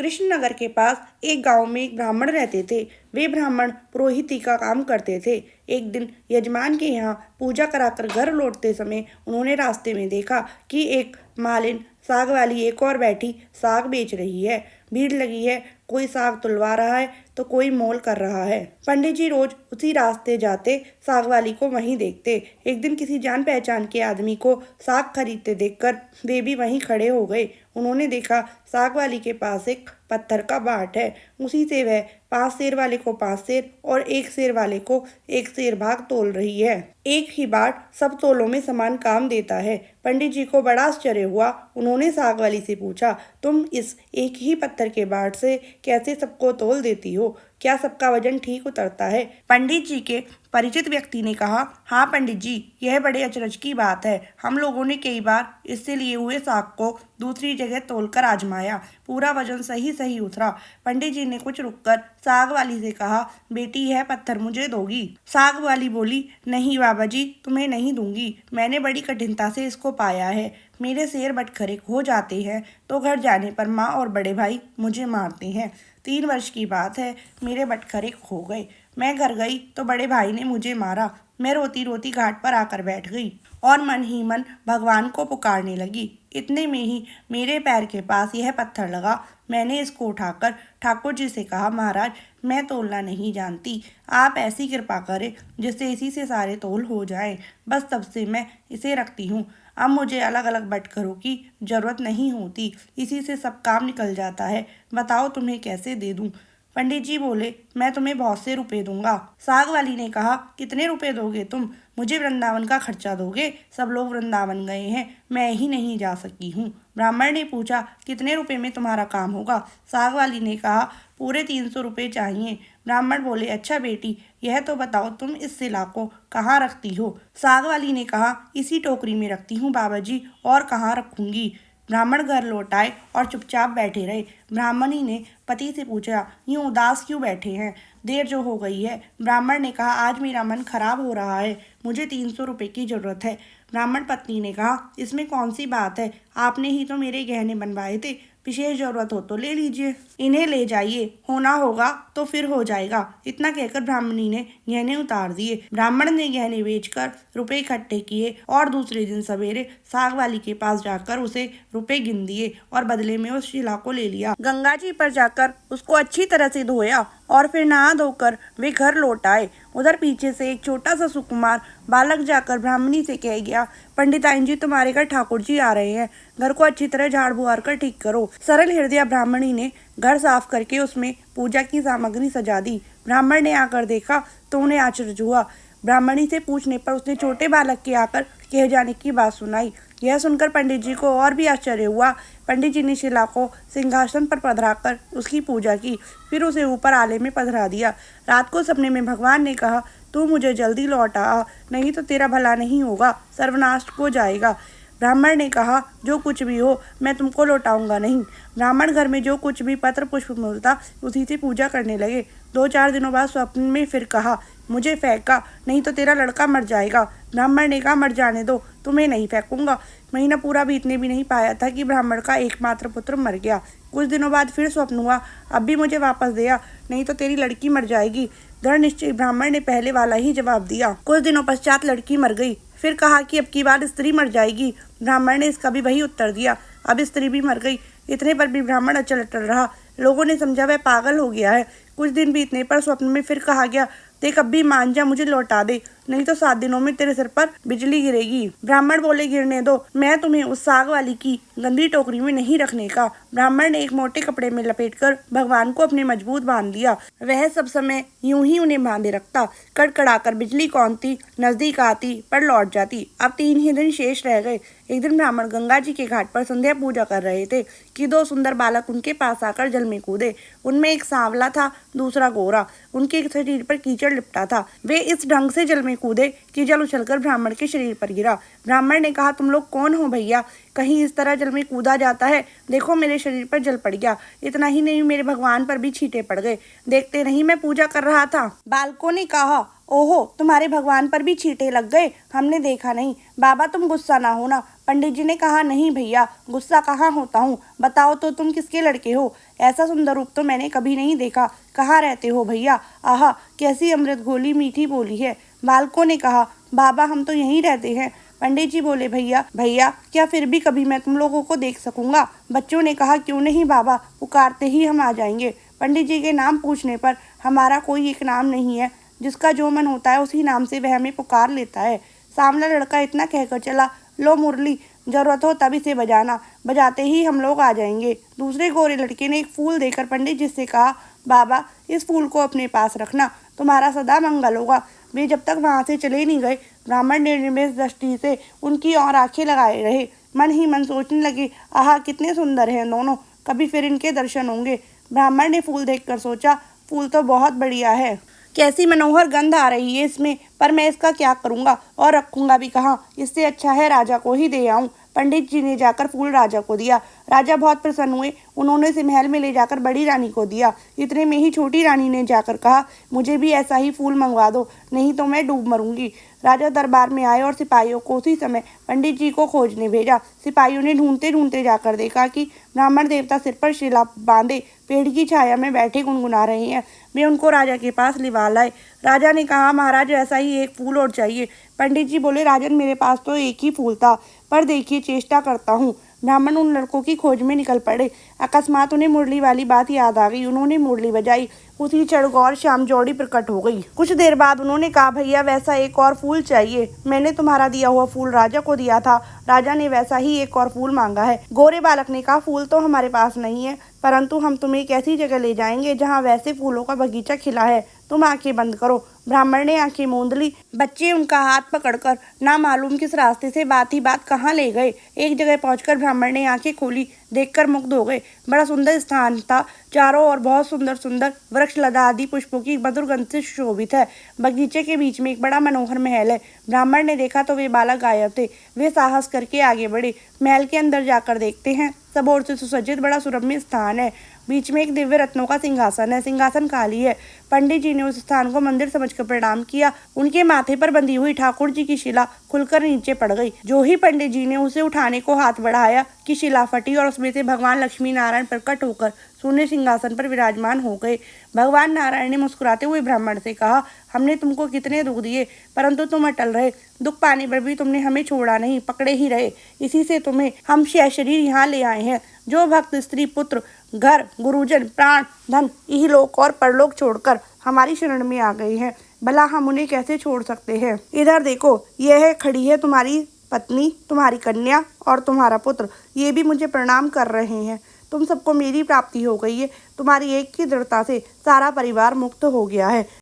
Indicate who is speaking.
Speaker 1: कृष्णनगर के पास एक गांव में एक ब्राह्मण रहते थे। वे ब्राह्मण पुरोहिती का काम करते थे। एक दिन यजमान के यहाँ पूजा कराकर घर लौटते समय उन्होंने रास्ते में देखा कि एक मालिन साग वाली एक और बैठी साग बेच रही है। भीड़ लगी है, कोई साग तुलवा रहा है तो कोई मोल कर रहा है। पंडित जी रोज उसी रास्ते जाते, साग वाली को वहीं देखते। एक दिन किसी जान पहचान के आदमी को साग खरीदते देखकर वे भी वहीं खड़े हो गए। उन्होंने देखा साग वाली के पास एक पत्थर का बाट है। उसी से वह 5 सेर वाले को 5 सेर और 1 सेर वाले को 1 सेर भाग तोल रही है। एक ही बाट सब तोलों में समान काम देता है। पंडित जी को बड़ा आश्चर्य हुआ। उन्होंने साग वाली से पूछा, तुम इस एक ही पत्थर के बाट से कैसे सबको तोल देती हो? क्या सबका वजन ठीक उतरता है? पंडित जी के परिचित व्यक्ति ने कहा, हाँ पंडित जी, यह बड़े अचरज की बात है। हम लोगों ने कई बार इससे लिए हुए साग को दूसरी जगह तोलकर आजमाया, पूरा वजन सही सही उतरा। पंडित जी ने कुछ रुककर साग वाली से कहा, बेटी यह पत्थर मुझे दोगी? साग वाली बोली, नहीं बाबा जी, तुम्हें नहीं दूंगी। मैंने बड़ी कठिनता से इसको पाया है। मेरे शेर बटखरे हो जाते हैं तो घर जाने पर माँ और बड़े भाई मुझे मारते हैं। 3 वर्ष की बात है, मेरे बटखरे खो गए। मैं घर गई तो बड़े भाई ने मुझे मारा। मैं रोती रोती घाट पर आकर बैठ गई और मन ही मन भगवान को पुकारने लगी। इतने में ही मेरे पैर के पास यह पत्थर लगा। मैंने इसको उठाकर ठाकुर जी से कहा, महाराज मैं तोलना नहीं जानती, आप ऐसी कृपा करें जिससे इसी से सारे तोल हो जाएं। बस तब से मैं इसे रखती हूँ। अब मुझे अलग अलग बटखरों की जरूरत नहीं होती, इसी से सब काम निकल जाता है। बताओ तुम्हें कैसे दे दूँ? पंडित जी बोले, मैं तुम्हें बहुत से रुपए दूंगा। साग वाली ने कहा, कितने रुपए दोगे तुम? मुझे वृंदावन का खर्चा दोगे? सब लोग वृंदावन गए हैं, मैं ही नहीं जा सकी हूँ। ब्राह्मण ने पूछा, कितने रुपए में तुम्हारा काम होगा? साग वाली ने कहा, पूरे 300 रुपये चाहिए। ब्राह्मण बोले, अच्छा बेटी, यह तो बताओ तुम इस सिला को कहाँ रखती हो? साग वाली ने कहा, इसी टोकरी में रखती हूँ बाबा जी, और कहाँ रखूंगी। ब्राह्मण घर लौट आए और चुपचाप बैठे रहे। ब्राह्मणी ने पति से पूछा, यूं उदास क्यों बैठे हैं? देर जो हो गई है। ब्राह्मण ने कहा, आज मेरा मन खराब हो रहा है, मुझे 300 रुपये की ज़रूरत है। ब्राह्मण पत्नी ने कहा, इसमें कौन सी बात है, आपने ही तो मेरे गहने बनवाए थे, विशेष ज़रूरत हो तो ले लीजिए। इन्हें ले जाइए, होना होगा तो फिर हो जाएगा। इतना कहकर ब्राह्मणी ने गहने उतार दिए। ब्राह्मण ने गहने बेचकर रुपए इकट्ठे किए और दूसरे दिन सवेरे साग वाली के पास जाकर उसे रुपए गिन दिए और बदले में उस शिला को ले लिया। गंगा जी पर जाकर उसको अच्छी तरह से धोया और फिर नहा धोकर वे घर लौट आए। उधर पीछे से एक छोटा सा सुकुमार बालक जाकर ब्राह्मणी से कह गया, पंडिताइन जी तुम्हारे घर ठाकुर जी आ रहे हैं, घर को अच्छी तरह झाड़ बुहार कर ठीक करो। सरल हृदय ब्राह्मणी ने घर साफ करके उसमें पूजा की सामग्री सजा दी। ब्राह्मण ने आकर देखा तो उन्हें आश्चर्य हुआ। ब्राह्मणी से पूछने पर उसने छोटे बालक के आकर कह जाने की बात सुनाई। यह सुनकर पंडित जी को और भी आश्चर्य हुआ। पंडित जी ने शिला को सिंहासन पर पधराकर उसकी पूजा की, फिर उसे ऊपर आले में पधरा दिया। रात को सपने में भगवान ने कहा, तू मुझे जल्दी लौट आ, नहीं तो तेरा भला नहीं होगा, सर्वनाश हो जाएगा। ब्राह्मण ने कहा, जो कुछ भी हो मैं तुमको लौटाऊंगा नहीं। ब्राह्मण घर में जो कुछ भी पत्र पुष्प मिलता उसी से पूजा करने लगे। 2-4 दिनों बाद स्वप्न में फिर कहा, मुझे फेंका, नहीं तो तेरा लड़का मर जाएगा। ब्राह्मण ने कहा, मर जाने दो, तुम्हें नहीं फेंकूंगा। महीना पूरा बीतने भी नहीं पाया था कि ब्राह्मण का एकमात्र पुत्र मर गया। कुछ दिनों बाद फिर स्वप्न हुआ, अब भी मुझे वापस दे आ, नहीं तो तेरी लड़की मर जाएगी। दृढ़ निश्चय ब्राह्मण ने पहले वाला ही जवाब दिया। कुछ दिनों पश्चात लड़की मर गई। फिर कहा कि अब की बार स्त्री मर जाएगी। ब्राह्मण ने इसका भी वही उत्तर दिया। अब स्त्री भी मर गई। इतने पर भी ब्राह्मण अचल अटल रहा। लोगों ने समझा वह पागल हो गया है। कुछ दिन बीतने पर स्वप्न में फिर कहा गया, देख अब भी मान जा, मुझे लौटा दे, नहीं तो 7 दिनों में तेरे सिर पर बिजली गिरेगी। ब्राह्मण बोले, गिरने दो, मैं तुम्हें उस साग वाली की गंदी टोकरी में नहीं रखने का। ब्राह्मण ने एक मोटे कपड़े में लपेटकर भगवान को अपने मजबूत बांध दिया। वह सब समय यूं ही उन्हें बांधे रखता। कड़कड़ाकर बिजली कौनती, नजदीक आती पर लौट जाती। अब 3 ही दिन शेष रह गए। एक दिन ब्राह्मण गंगा जी के घाट पर संध्या पूजा कर रहे थे कि 2 सुंदर बालक उनके पास आकर जल में कूदे। उनमें एक सांवला था, दूसरा गोरा। उनके शरीर पर कीचड़ लिपटा था। वे इस ढंग से जल में में कूदे कि जल उछलकर ब्राह्मण के शरीर पर गिरा। ब्राह्मण ने कहा, तुम लोग कौन हो भैया, कहीं इस तरह जल में कूदा जाता है? देखो मेरे शरीर पर जल पड़ गया। इतना ही नहीं, मेरे भगवान पर भी छींटे पड़ गए। देखते नहीं मैं पूजा कर रहा था। बालकों ने कहा, ओहो, तुम्हारे भगवान पर भी छींटे लग गए, हमने देखा नहीं। बाबा तुम गुस्सा ना होना। पंडित जी ने कहा, नहीं भैया, गुस्सा कहाँ होता हूँ, बताओ तो तुम किसके लड़के हो? ऐसा सुंदर रूप तो मैंने कभी नहीं देखा। कहाँ रहते हो भैया? आहा, कैसी अमृत घोली मीठी बोली है। बालकों ने कहा, बाबा हम तो यहीं रहते हैं। पंडित जी बोले, भैया क्या फिर भी कभी मैं तुम लोगों को देख सकूंगा? बच्चों ने कहा, क्यों नहीं बाबा, पुकारते ही हम आ जाएंगे। पंडित जी के नाम पूछने पर, हमारा कोई एक नाम नहीं है, जिसका जो मन होता है उसी नाम से वह हमें पुकार लेता है। सामला लड़का इतना कहकर चला, लो मुरली, जरूरत हो तब इसे बजाना, बजाते ही हम लोग आ जाएंगे। दूसरे गोरे लड़के ने एक फूल देकर पंडित जी से कहा, बाबा इस फूल को अपने पास रखना, तुम्हारा सदा मंगल होगा। वे जब तक वहाँ से चले नहीं गए, ब्राह्मण निर्निमेष दृष्टि से उनकी ओर आंखें लगाए रहे। मन ही मन सोचने लगे, आहा कितने सुंदर हैं दोनों, कभी फिर इनके दर्शन होंगे। ब्राह्मण ने फूल देखकर सोचा, फूल तो बहुत बढ़िया है, कैसी मनोहर गंध आ रही है इसमें, पर मैं इसका क्या करूँगा और रखूँगा भी कहाँ? इससे अच्छा है राजा को ही दे आऊँ। पंडित जी ने जाकर फूल राजा को दिया। राजा बहुत प्रसन्न हुए। उन्होंने इसे महल में ले जाकर बड़ी रानी को दिया। इतने में ही छोटी रानी ने जाकर कहा, मुझे भी ऐसा ही फूल मंगवा दो, नहीं तो मैं डूब मरूंगी। राजा दरबार में आए और सिपाहियों को उसी समय पंडित जी को खोजने भेजा। सिपाहियों ने ढूंढते ढूंढते जाकर देखा कि ब्राह्मण देवता सिर पर शिला बांधे पेड़ की छाया में बैठे गुनगुना रहे हैं। वे उनको राजा के पास लिवा लाए। राजा ने कहा, महाराज ऐसा ही एक फूल और चाहिए। पंडित जी बोले, राजन मेरे पास तो एक ही फूल था, पर देखिए चेष्टा करता हूँ। ब्राह्मण उन लड़कों की खोज में निकल पड़े। अकस्मात उन्हें मुरली वाली बात याद आ गई। उन्होंने मुरली बजाई। उसी क्षण गौर श्याम जोड़ी प्रकट हो गई। कुछ देर बाद उन्होंने कहा, भैया वैसा एक और फूल चाहिए, मैंने तुम्हारा दिया हुआ फूल राजा को दिया था, राजा ने वैसा ही एक और फूल मांगा है। गोरे बालक ने कहा, फूल तो हमारे पास नहीं है, परंतु हम तुम्हें एक ऐसी जगह ले जाएंगे जहाँ वैसे फूलों का बगीचा खिला है, तुम आंखें बंद करो। ब्राह्मण ने आंखें मूंद ली। बच्चे उनका हाथ पकड़कर ना मालूम किस रास्ते से बात ही बात कहाँ ले गए। एक जगह पहुंचकर ब्राह्मण ने आंखें खोली, देखकर मुग्ध हो गए। बड़ा सुंदर स्थान था, चारों ओर बहुत सुंदर सुंदर वृक्ष लता आदि पुष्पों की मधुर गंध से सुशोभित है। बगीचे के बीच में एक बड़ा मनोहर महल है। ब्राह्मण ने देखा तो वे बालक गायब थे। वे साहस करके आगे बढ़े। महल के अंदर जाकर देखते हैं, सब ओर से सुसज्जित बड़ा सुरम्य स्थान है। बीच में एक दिव्य रत्नों का सिंहासन है। सिंहासन खाली है। पंडित जी ने उस स्थान को मंदिर समझकर प्रणाम किया। उनके माथे पर बंधी हुई ठाकुर जी की शिला खुलकर नीचे पड़ गई। जो ही पंडित जी ने उसे उठाने को हाथ बढ़ाया कि शिला फटी और उसमें से भगवान लक्ष्मी नारायण प्रकट होकर सोने सिंहासन पर विराजमान हो गए। भगवान नारायण ने मुस्कुराते हुए ब्राह्मण से कहा, हमने तुमको कितने दुख दिए, परंतु तुम अटल रहे। दुख पाने पर भी तुमने हमें छोड़ा नहीं, पकड़े ही रहे। इसी से तुम्हें हम शरीर यहाँ ले आए हैं। जो भक्त स्त्री पुत्र घर गुरुजन प्राण धन इहलोक और परलोक छोड़कर हमारी शरण में आ गए हैं, भला हम उन्हें कैसे छोड़ सकते हैं? इधर देखो, यह खड़ी है तुम्हारी पत्नी, तुम्हारी कन्या और तुम्हारा पुत्र, ये भी मुझे प्रणाम कर रहे हैं। तुम सबको मेरी प्राप्ति हो गई है। तुम्हारी एक की दृढ़ता से सारा परिवार मुक्त हो गया है।